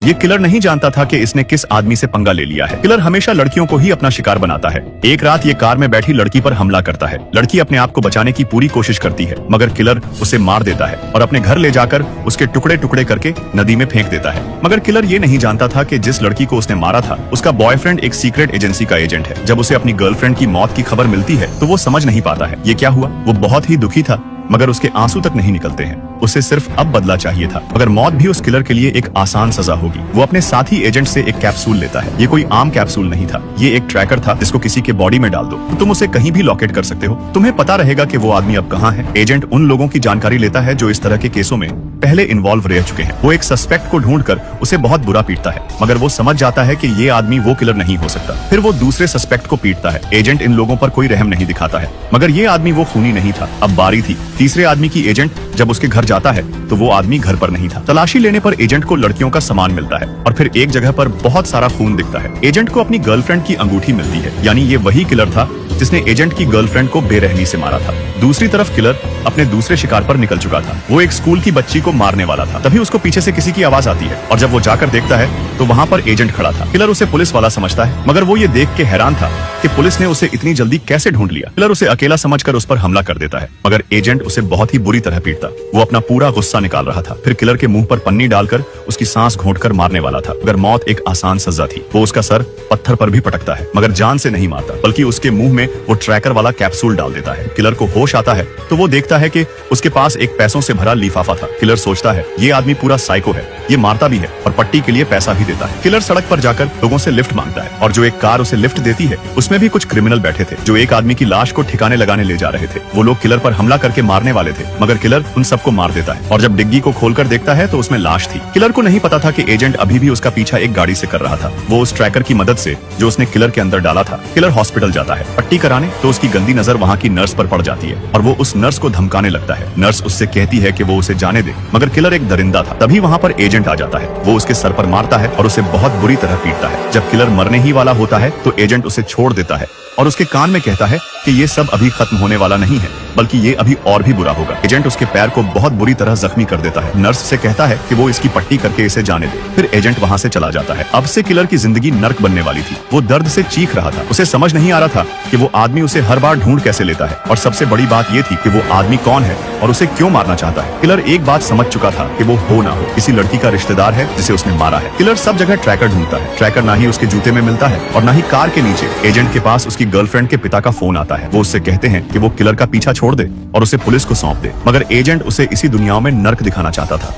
ये किलर नहीं जानता था कि इसने किस आदमी से पंगा ले लिया है। किलर हमेशा लड़कियों को ही अपना शिकार बनाता है। एक रात ये कार में बैठी लड़की पर हमला करता है। लड़की अपने आप को बचाने की पूरी कोशिश करती है, मगर किलर उसे मार देता है और अपने घर ले जाकर उसके टुकड़े टुकड़े करके नदी में फेंक देता है। मगर किलर ये नहीं जानता था कि जिस लड़की को उसने मारा था उसका बॉयफ्रेंड एक सीक्रेट एजेंसी का एजेंट है। जब उसे अपनी गर्लफ्रेंड की मौत की खबर मिलती है तो वो समझ नहीं पाता है ये क्या हुआ। वो बहुत ही दुखी था, मगर उसके आंसू तक नहीं निकलते हैं। उसे सिर्फ अब बदला चाहिए था, मगर मौत भी उस किलर के लिए एक आसान सजा होगी। वो अपने साथी एजेंट से एक कैप्सूल लेता है। ये कोई आम कैप्सूल नहीं था, ये एक ट्रैकर था जिसको किसी के बॉडी में डाल दो तो तुम उसे कहीं भी लोकेट कर सकते हो। तुम्हें पता रहेगा कि वो आदमी अब कहाँ है। एजेंट उन लोगों की जानकारी लेता है जो इस तरह के केसों में पहले इन्वॉल्व रह चुके हैं। वो एक सस्पेक्ट को ढूंढकर उसे बहुत बुरा पीटता है, मगर वो समझ जाता है कि ये आदमी वो किलर नहीं हो सकता। फिर वो दूसरे सस्पेक्ट को पीटता है। एजेंट इन लोगों पर कोई रहम नहीं दिखाता है, मगर ये आदमी वो खूनी नहीं था। अब बारी थी तीसरे आदमी की। एजेंट जब उसके घर जाता है तो वो आदमी घर पर नहीं था। तलाशी लेने पर एजेंट को लड़कियों का सामान मिलता है और फिर एक जगह पर बहुत सारा खून दिखता है। एजेंट को अपनी गर्लफ्रेंड की अंगूठी मिलती है, यानी ये वही किलर था जिसने एजेंट की गर्लफ्रेंड को बेरहमी से मारा था। दूसरी तरफ किलर अपने दूसरे शिकार पर निकल चुका था। वो एक स्कूल की बच्ची को मारने वाला था। तभी उसको पीछे से किसी की आवाज आती है और जब वो जाकर देखता है तो वहाँ पर एजेंट खड़ा था। किलर उसे पुलिस वाला समझता है, मगर वो ये देख के हैरान था कि पुलिस ने उसे इतनी जल्दी कैसे ढूंढ लिया। किलर उसे अकेला समझकर उस पर हमला कर देता है, मगर एजेंट उसे बहुत ही बुरी तरह पीटता। वो अपना पूरा गुस्सा निकाल रहा था। फिर किलर के मुंह पर पन्नी डालकर उसकी सांस घोंटकर मारने वाला था, मगर मौत एक आसान सजा थी। वो उसका सर पत्थर पर भी पटकता है, मगर जान से नहीं मारता, बल्कि उसके मुंह में वो ट्रैकर वाला कैप्सूल डाल देता है। किलर को होश आता है तो वो देखता है कि उसके पास एक पैसों से भरा लिफाफा था। किलर सोचता है ये आदमी पूरा साइको है, ये मारता भी है और पट्टी के लिए पैसा भी देता है। किलर सड़क पर जाकर लोगों से लिफ्ट मांगता है और जो एक कार उसे लिफ्ट देती है उसमें भी कुछ क्रिमिनल बैठे थे जो एक आदमी की लाश को ठिकाने लगाने ले जा रहे थे। वो लोग किलर पर हमला करके मारने वाले थे, मगर किलर उन सबको मार देता है और जब डिग्गी को खोलकर देखता है तो उसमें लाश थी। किलर को नहीं पता था कि एजेंट अभी भी उसका पीछा एक गाड़ी से कर रहा था। वो उस ट्रैकर की मदद से जो उसने किलर के अंदर डाला था। किलर हॉस्पिटल जाता है पट्टी कराने तो उसकी गंदी नजर वहाँ की नर्स पर पड़ जाती है और वो उस नर्स को धमकाने लगता है। नर्स उससे कहती है कि वो उसे जाने दे, मगर किलर एक दरिंदा था। तभी वहाँ पर एजेंट आ जाता है। वो उसके सर पर मारता है और उसे बहुत बुरी तरह पीटता है। जब किलर मरने ही वाला होता है तो एजेंट उसे छोड़ देता है और उसके कान में कहता है कि ये सब अभी खत्म होने वाला नहीं है, बल्कि ये अभी और भी बुरा होगा। एजेंट उसके पैर को बहुत बुरी तरह जख्मी कर देता है। नर्स से कहता है कि वो इसकी पट्टी करके इसे जाने दे। फिर एजेंट वहाँ से चला जाता है। अब से किलर की जिंदगी नर्क बनने वाली थी। वो दर्द से चीख रहा था। उसे समझ नहीं आ रहा था कि वो आदमी उसे हर बार ढूंढ कैसे लेता है, और सबसे बड़ी बात ये थी कि वो आदमी कौन है और उसे क्यों मारना चाहता है। किलर एक बात समझ चुका था कि वो हो ना हो किसी लड़की का रिश्तेदार है जिसे उसने मारा है। किलर सब जगह ट्रैकर ढूंढता है। ट्रैकर ना ही उसके जूते में मिलता है और ना ही कार के नीचे। एजेंट के पास उसकी गर्लफ्रेंड के पिता का फोन आता है। वो उससे कहते हैं कि वो किलर का पीछा छोड़ दे और उसे पुलिस को सौंप दे, मगर एजेंट उसे इसी दुनिया में नर्क दिखाना चाहता था।